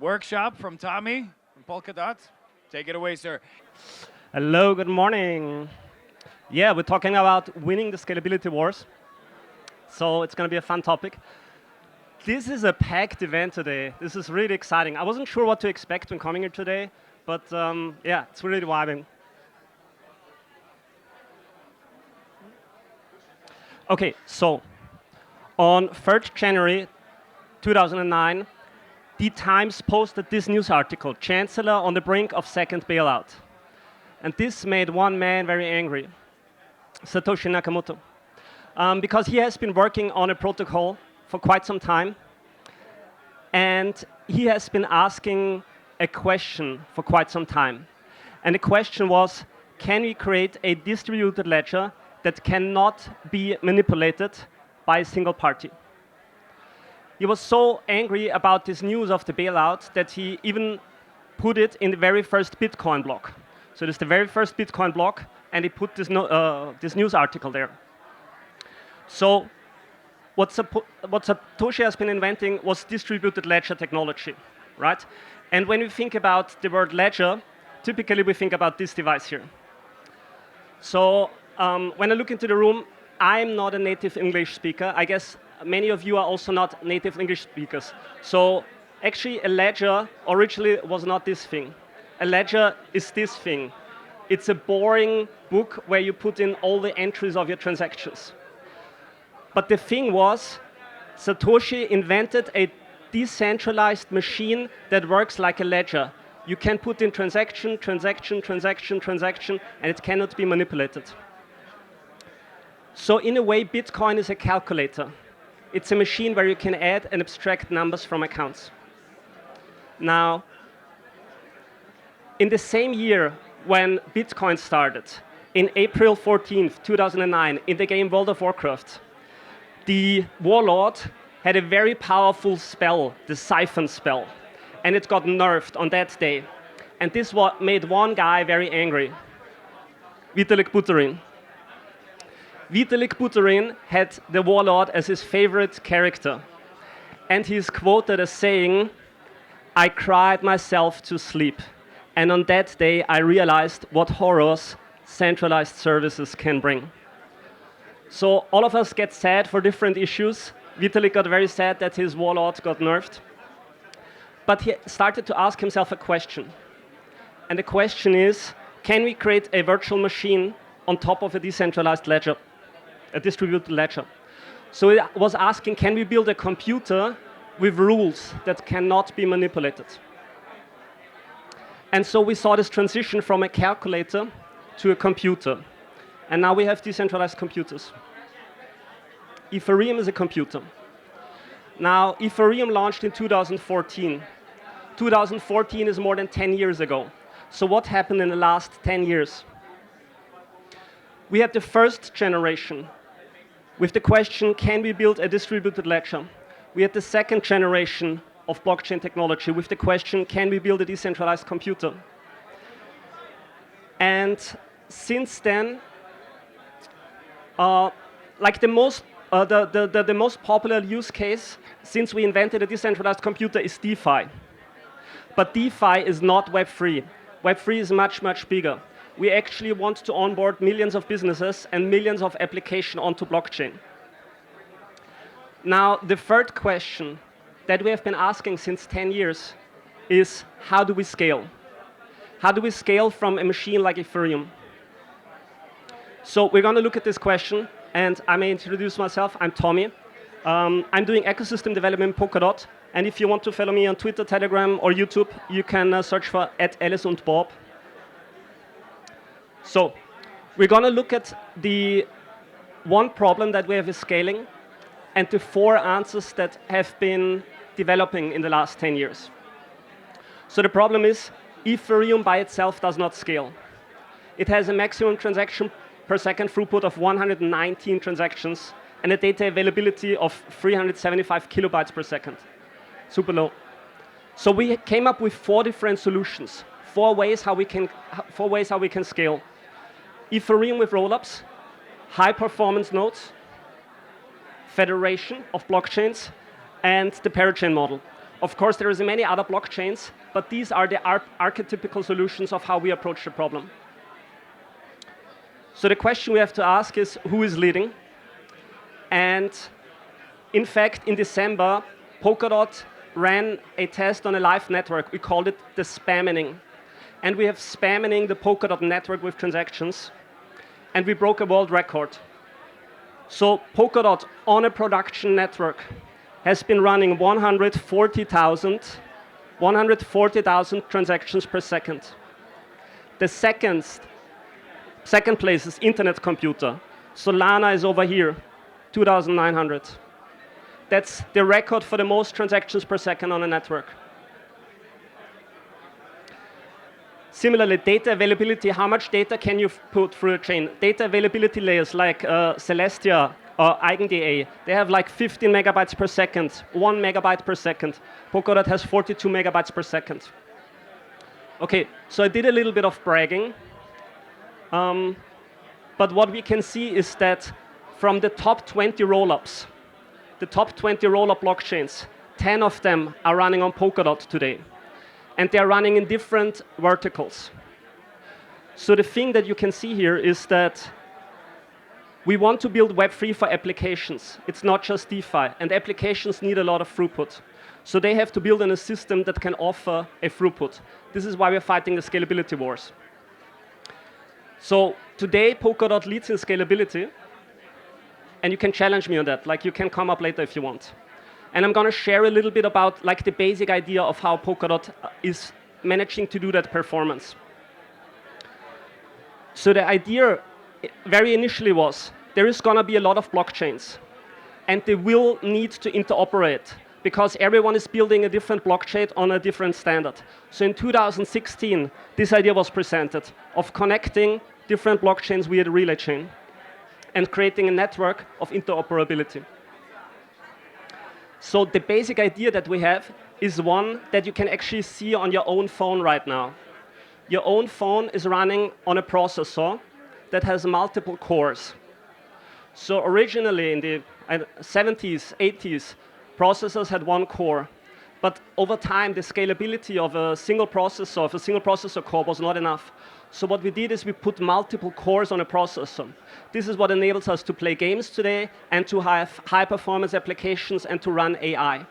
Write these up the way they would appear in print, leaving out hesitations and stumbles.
workshop from Tommy from Polkadot. Take it away, sir. Hello, good morning. Yeah, we're talking about winning the scalability wars. So it's going to be a fun topic. This is a packed event today. This is really exciting. I wasn't sure what to expect when coming here today, but yeah, it's really vibing. Okay, so on 3rd January 2009, The Times posted this news article, Chancellor on the brink of second bailout. And this made one man very angry, Satoshi Nakamoto, because he has been working on a protocol for quite some time, and he has been asking a question for quite some time. And the question was, can we create a distributed ledger that cannot be manipulated by a single party? He was so angry about this news of the bailout that he even put it in the very first Bitcoin block. So this is the very first Bitcoin block, and he put this news article there. So what Satoshi has been inventing was distributed ledger technology, right? And when we think about the word ledger, typically we think about this device here. So when I look into the room, I'm not a native English speaker. I guess many of you are also not native English speakers. So actually a ledger originally was not this thing. A ledger is this thing. It's a boring book where you put in all the entries of your transactions. But the thing was, Satoshi invented a decentralized machine that works like a ledger. You can put in transaction, transaction, transaction, transaction, and it cannot be manipulated. So in a way, Bitcoin is a calculator. It's a machine where you can add and abstract numbers from accounts. Now, in the same year when Bitcoin started, in April 14th, 2009, in the game World of Warcraft, the warlord had a very powerful spell, the Siphon spell, and it got nerfed on that day. And this made one guy very angry, Vitalik Buterin. Vitalik Buterin had the warlord as his favorite character, and he's quoted as saying, "I cried myself to sleep, and on that day I realized what horrors centralized services can bring." So all of us get sad for different issues. Vitalik got very sad that his warlord got nerfed. But he started to ask himself a question. And the question is, can we create a virtual machine on top of a decentralized ledger, a distributed ledger? So he was asking, can we build a computer with rules that cannot be manipulated? And so we saw this transition from a calculator to a computer. And now we have decentralized computers. Ethereum is a computer. Now, Ethereum launched in 2014. 2014 is more than 10 years ago. So what happened in the last 10 years? We had the first generation with the question, can we build a distributed ledger? We had the second generation of blockchain technology with the question, can we build a decentralized computer? And since then, like the most popular use case since we invented a decentralized computer is DeFi. But DeFi is not Web3. Web3 is much, much bigger. We actually want to onboard millions of businesses and millions of applications onto blockchain. Now, the third question that we have been asking since 10 years is, how do we scale? How do we scale from a machine like Ethereum? So we're going to look at this question, and I may introduce myself. I'm Tommy. I'm doing ecosystem development in Polkadot, and if you want to follow me on Twitter, Telegram, or YouTube, you can search for @AliceundBob. So we're going to look at the one problem that we have is scaling, and the 4 answers that have been developing in the last 10 years. So the problem is, Ethereum by itself does not scale. It has a maximum transaction per second throughput of 119 transactions and a data availability of 375 kilobytes per second. Super low. So we came up with 4 different solutions, 4 ways how we can scale. Ethereum with rollups, high performance nodes, federation of blockchains, and the parachain model. Of course, there is many other blockchains, but these are the archetypical solutions of how we approach the problem. So the question we have to ask is, who is leading? And in fact, in December, Polkadot ran a test on a live network. We called it the spamming. And we have spamming the Polkadot network with transactions. And we broke a world record. So Polkadot on a production network has been running 140,000 transactions per second. The second place is Internet Computer. Solana is over here, 2,900. That's the record for the most transactions per second on a network. Similarly, data availability, how much data can you put through a chain? Data availability layers like Celestia or EigenDA, they have like 15 megabytes per second, 1 megabyte per second. Polkadot has 42 megabytes per second. Okay, so I did a little bit of bragging. But what we can see is that from the top 20 rollups, the top 20 rollup blockchains, 10 of them are running on Polkadot today. And they're running in different verticals. So the thing that you can see here is that we want to build Web3 for applications. It's not just DeFi, and applications need a lot of throughput. So they have to build in a system that can offer a throughput. This is why we're fighting the scalability wars. So today, Polkadot leads in scalability, and you can challenge me on that. Like, you can come up later if you want. And I'm going to share a little bit about like the basic idea of how Polkadot is managing to do that performance. So the idea very initially was there is going to be a lot of blockchains, and they will need to interoperate because everyone is building a different blockchain on a different standard. So in 2016, this idea was presented of connecting different blockchains via the relay chain and creating a network of interoperability. So the basic idea that we have is one that you can actually see on your own phone right now. Your own phone is running on a processor that has multiple cores. So originally in the 70s, 80s, processors had one core. But over time, the scalability of a single processor core was not enough. So what we did is we put multiple cores on a processor. This is what enables us to play games today and to have high-performance applications and to run AI.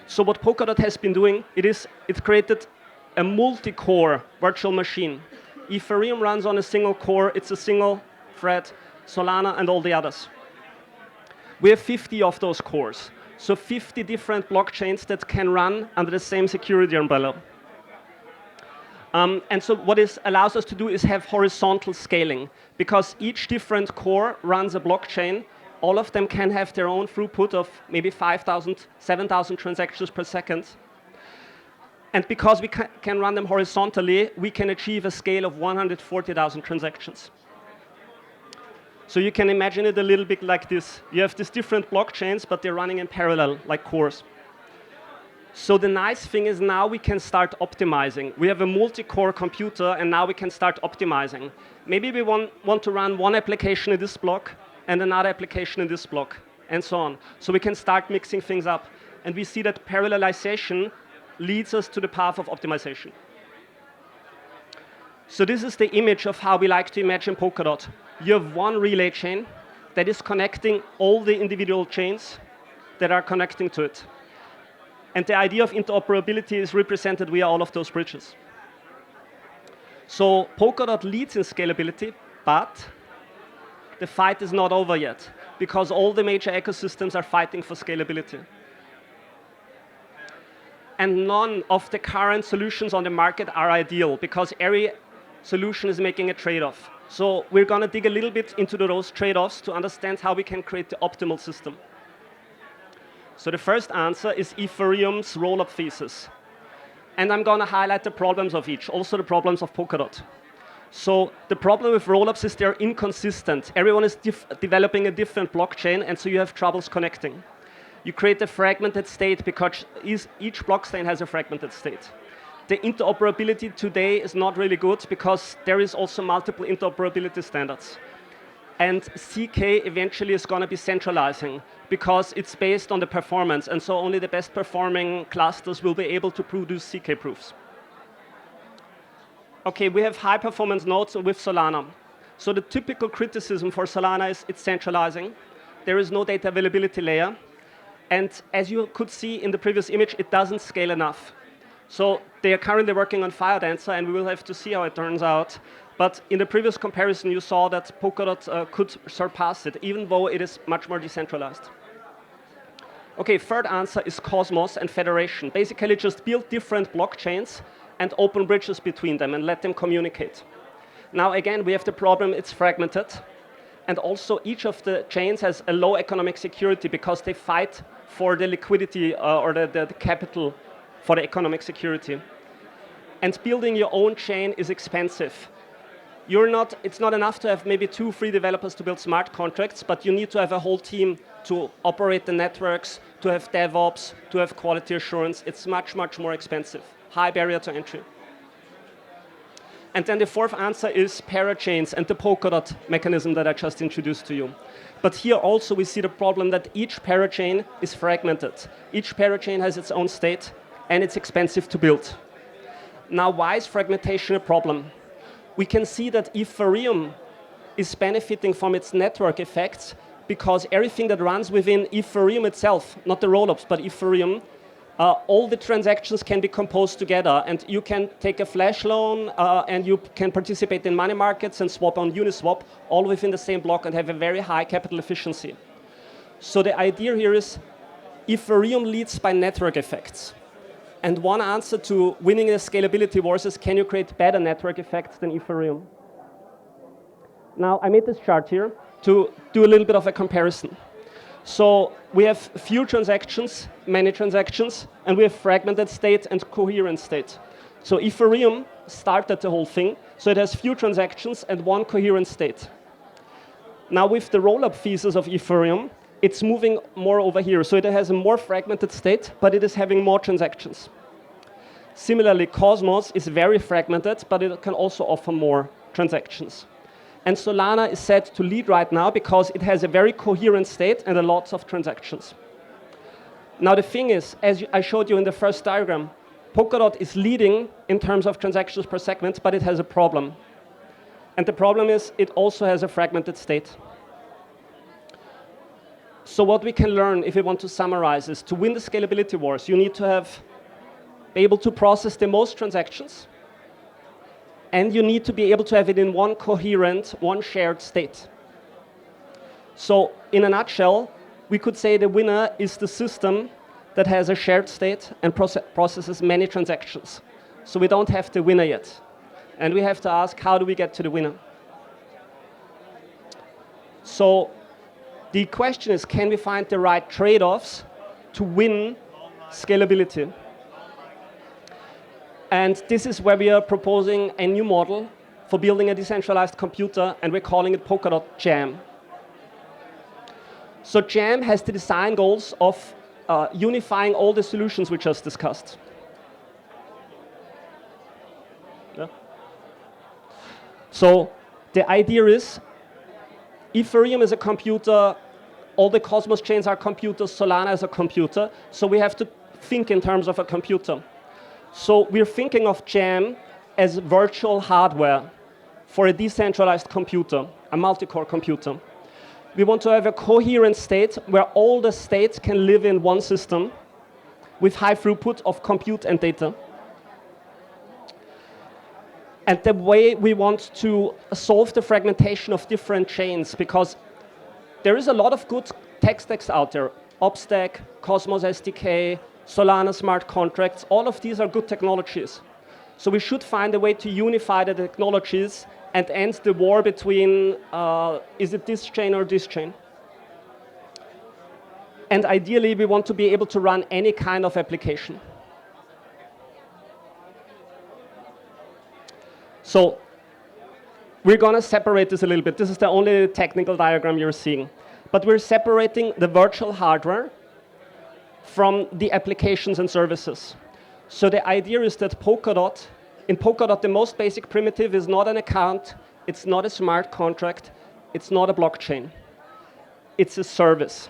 So what Polkadot has been doing, it created a multi-core virtual machine. Ethereum runs on a single core. It's a single thread, Solana and all the others. We have 50 of those cores. So 50 different blockchains that can run under the same security umbrella. And so what this allows us to do is have horizontal scaling. Because each different core runs a blockchain, all of them can have their own throughput of maybe 5,000, 7,000 transactions per second. And because we can run them horizontally, we can achieve a scale of 140,000 transactions. So you can imagine it a little bit like this. You have these different blockchains, but they're running in parallel, like cores. So the nice thing is now we can start optimizing. We have a multi-core computer, and now we can start optimizing. Maybe we want to run one application in this block and another application in this block, and so on. So we can start mixing things up. And we see that parallelization leads us to the path of optimization. So this is the image of how we like to imagine Polkadot. You have one relay chain that is connecting all the individual chains that are connecting to it. And the idea of interoperability is represented via all of those bridges. So Polkadot leads in scalability, but the fight is not over yet, because all the major ecosystems are fighting for scalability. And none of the current solutions on the market are ideal, because every solution is making a trade-off. So we're going to dig a little bit into those trade-offs to understand how we can create the optimal system. So the first answer is Ethereum's roll-up thesis. And I'm going to highlight the problems of each, also the problems of Polkadot. So the problem with roll-ups is they're inconsistent. Everyone is developing a different blockchain, and so you have troubles connecting. You create a fragmented state because each blockchain has a fragmented state. The interoperability today is not really good because there is also multiple interoperability standards. And CK eventually is going to be centralizing because it's based on the performance. And so only the best performing clusters will be able to produce CK proofs. Okay, we have high performance nodes with Solana. So the typical criticism for Solana is it's centralizing. There is no data availability layer. And as you could see in the previous image, it doesn't scale enough. So they are currently working on FireDancer, and we will have to see how it turns out. But in the previous comparison, you saw that Polkadot could surpass it, even though it is much more decentralized. Okay, third answer is Cosmos and Federation. Basically, just build different blockchains and open bridges between them and let them communicate. Now, again, we have the problem, it's fragmented. And also, each of the chains has a low economic security because they fight for the liquidity or the capital for the economic security. And building your own chain is expensive. It's not enough to have maybe 2-3 developers to build smart contracts, but you need to have a whole team to operate the networks, to have DevOps, to have quality assurance. It's much, much more expensive. High barrier to entry. And then the fourth answer is parachains and the Polkadot mechanism that I just introduced to you. But here also we see the problem that each parachain is fragmented. Each parachain has its own state, and it's expensive to build. Now, why is fragmentation a problem? We can see that Ethereum is benefiting from its network effects because everything that runs within Ethereum itself, not the rollups, but Ethereum, all the transactions can be composed together, and you can take a flash loan and you can participate in money markets and swap on Uniswap, all within the same block and have a very high capital efficiency. So the idea here is Ethereum leads by network effects. And one answer to winning the scalability wars is, can you create better network effects than Ethereum? Now, I made this chart here to do a little bit of a comparison. So we have few transactions, many transactions, and we have fragmented state and coherent state. So Ethereum started the whole thing, so it has few transactions and one coherent state. Now with the roll-up thesis of Ethereum, it's moving more over here. So it has a more fragmented state, but it is having more transactions. Similarly, Cosmos is very fragmented, but it can also offer more transactions. And Solana is set to lead right now because it has a very coherent state and a lot of transactions. Now the thing is, as I showed you in the first diagram, Polkadot is leading in terms of transactions per segment, but it has a problem. And the problem is it also has a fragmented state. So what we can learn, if we want to summarize, is to win the scalability wars, you need to be able to process the most transactions, and you need to be able to have it in one coherent, one shared state. So in a nutshell, we could say the winner is the system that has a shared state and processes many transactions. So we don't have the winner yet. And we have to ask, how do we get to the winner? So the question is, can we find the right trade-offs to win scalability? And this is where we are proposing a new model for building a decentralized computer, and we're calling it Polkadot Jam. So Jam has the design goals of unifying all the solutions we just discussed. Yeah. So the idea is, Ethereum is a computer, all the Cosmos chains are computers, Solana is a computer, so we have to think in terms of a computer. So we're thinking of Jam as virtual hardware for a decentralized computer, a multi-core computer. We want to have a coherent state where all the states can live in one system with high throughput of compute and data. And the way we want to solve the fragmentation of different chains, because there is a lot of good tech stacks out there, OpStack, Cosmos SDK, Solana smart contracts, all of these are good technologies. So we should find a way to unify the technologies and end the war between, is it this chain or this chain? And ideally, we want to be able to run any kind of application. So we're going to separate this a little bit. This is the only technical diagram you're seeing. But we're separating the virtual hardware from the applications and services. So the idea is that in Polkadot, the most basic primitive is not an account, it's not a smart contract, it's not a blockchain. It's a service.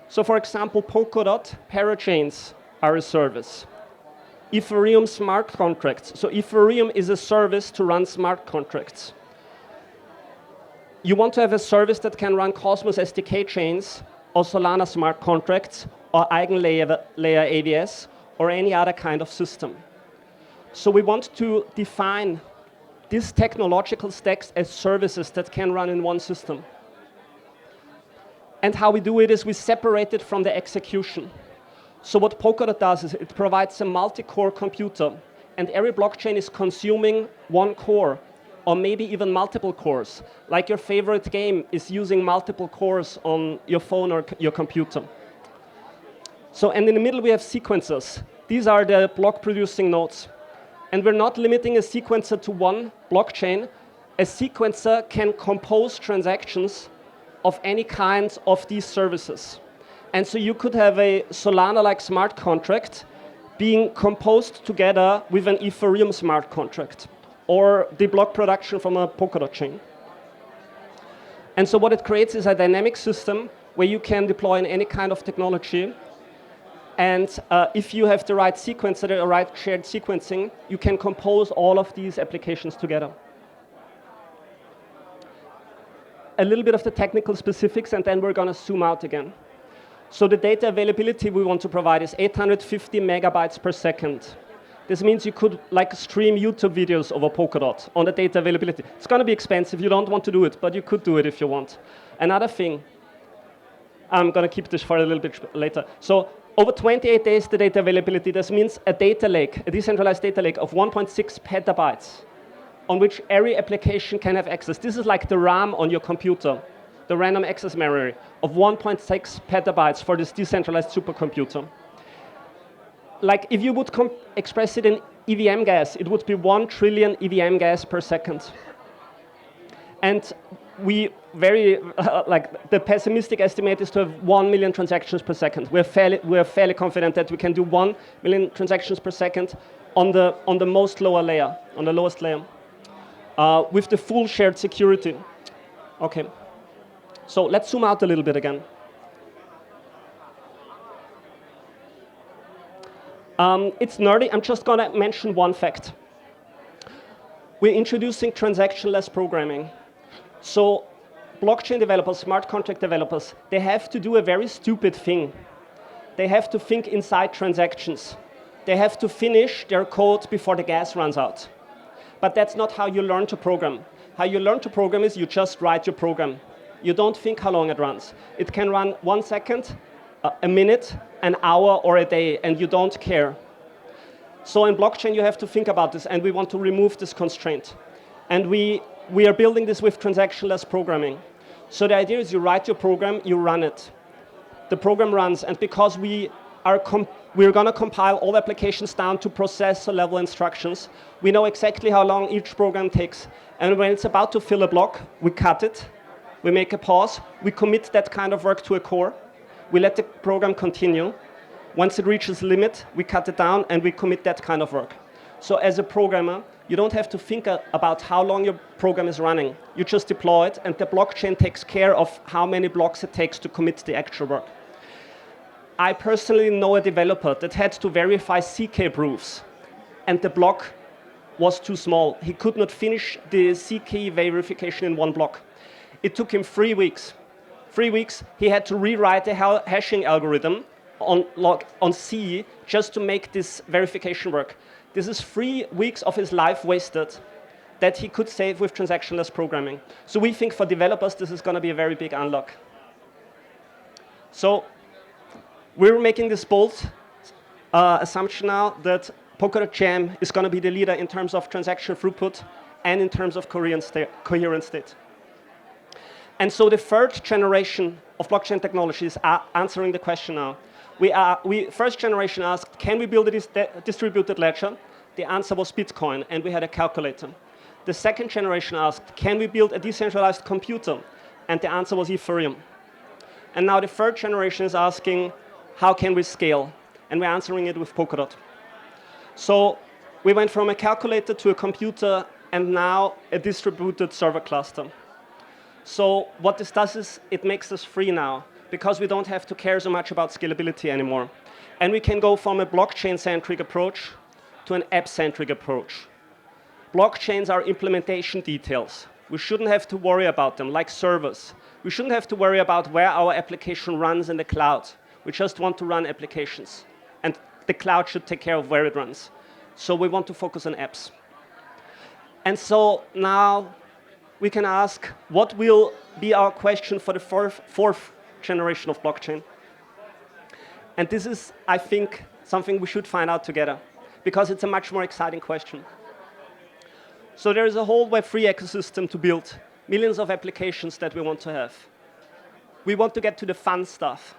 So for example, Polkadot parachains are a service. Ethereum smart contracts. So Ethereum is a service to run smart contracts. You want to have a service that can run Cosmos SDK chains or Solana smart contracts or eigenlayer AVS or any other kind of system. So we want to define these technological stacks as services that can run in one system. And how we do it is we separate it from the execution. So what Polkadot does is it provides a multi-core computer, and every blockchain is consuming one core, or maybe even multiple cores. Like your favorite game is using multiple cores on your phone or your computer. So, and in the middle we have sequencers. These are the block-producing nodes. And we're not limiting a sequencer to one blockchain. A sequencer can compose transactions of any kind of these services. And so you could have a Solana-like smart contract being composed together with an Ethereum smart contract, or the block production from a Polkadot chain. And so what it creates is a dynamic system where you can deploy in any kind of technology. And if you have the right sequencer, the right shared sequencing, you can compose all of these applications together. A little bit of the technical specifics, and then we're going to zoom out again. So the data availability we want to provide is 850 megabytes per second. This means you could stream YouTube videos over Polkadot on the data availability. It's going to be expensive. You don't want to do it, but you could do it if you want. Another thing, I'm going to keep this for a little bit later. So over 28 days, the data availability, this means a data lake, a decentralized data lake of 1.6 petabytes on which every application can have access. This is like the RAM on your computer, the random access memory of 1.6 petabytes for this decentralized supercomputer. Like if you would express it in EVM gas, it would be 1 trillion EVM gas per second. And we the pessimistic estimate is to have 1 million transactions per second. We're fairly confident that we can do 1 million transactions per second on the lowest layer, with the full shared security. Okay. So let's zoom out a little bit again. It's nerdy. I'm just going to mention one fact. We're introducing transaction-less programming. So blockchain developers, smart contract developers, they have to do a very stupid thing. They have to think inside transactions. They have to finish their code before the gas runs out. But that's not how you learn to program. How you learn to program is you just write your program. You don't think how long it runs. It can run 1 second, a minute, an hour, or a day, and you don't care. So in blockchain, you have to think about this, and we want to remove this constraint. And we are building this with transaction-less programming. So the idea is you write your program, you run it. The program runs, and because we're going to compile all applications down to processor-level instructions, we know exactly how long each program takes. And when it's about to fill a block, we cut it. We make a pause, we commit that kind of work to a core, we let the program continue. Once it reaches the limit, we cut it down and we commit that kind of work. So as a programmer, you don't have to think about how long your program is running. You just deploy it, and the blockchain takes care of how many blocks it takes to commit the actual work. I personally know a developer that had to verify CK proofs, and the block was too small. He could not finish the CK verification in one block. It took him 3 weeks. 3 weeks, he had to rewrite the hashing algorithm on C just to make this verification work. This is 3 weeks of his life wasted that he could save with transaction-less programming. So we think for developers, this is going to be a very big unlock. So we're making this bold assumption now that Polkadot Jam is going to be the leader in terms of transaction throughput and in terms of coherent state. And so the third generation of blockchain technology is answering the question now. First generation asked, can we build a distributed ledger? The answer was Bitcoin, and we had a calculator. The second generation asked, can we build a decentralized computer? And the answer was Ethereum. And now the third generation is asking, how can we scale? And we're answering it with Polkadot. So we went from a calculator to a computer, and now a distributed server cluster. So what this does is it makes us free now because we don't have to care so much about scalability anymore. And we can go from a blockchain-centric approach to an app-centric approach. Blockchains are implementation details. We shouldn't have to worry about them, like servers. We shouldn't have to worry about where our application runs in the cloud. We just want to run applications. And the cloud should take care of where it runs. So we want to focus on apps. And so now we can ask, what will be our question for the fourth generation of blockchain? And this is, I think, something we should find out together, because it's a much more exciting question. So there is a whole Web3 ecosystem to build, millions of applications that we want to have. We want to get to the fun stuff.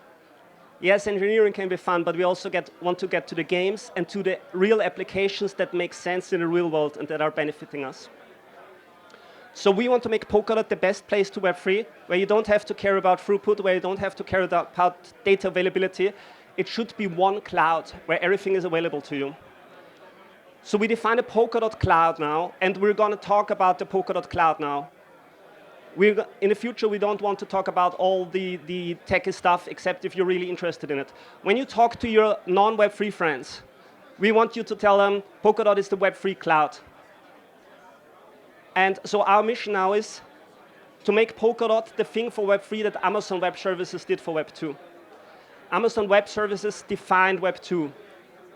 Yes, engineering can be fun, but we also want to get to the games and to the real applications that make sense in the real world and that are benefiting us. So we want to make Polkadot the best place to Web3, where you don't have to care about throughput, where you don't have to care about data availability. It should be one cloud where everything is available to you. So we define a Polkadot cloud now, and we're going to talk about the Polkadot cloud now. In the future, we don't want to talk about all the techy stuff, except if you're really interested in it. When you talk to your non-Web3 friends, we want you to tell them Polkadot is the Web3 cloud. And so our mission now is to make Polkadot the thing for Web3 that Amazon Web Services did for Web2. Amazon Web Services defined Web2,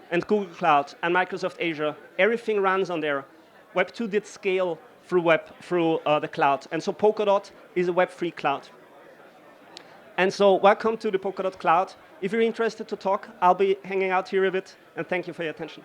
and Google Cloud and Microsoft Azure. Everything runs on there. Web2 did scale through the cloud. And so Polkadot is a Web3 cloud. And so welcome to the Polkadot cloud. If you're interested to talk, I'll be hanging out here a bit. And thank you for your attention.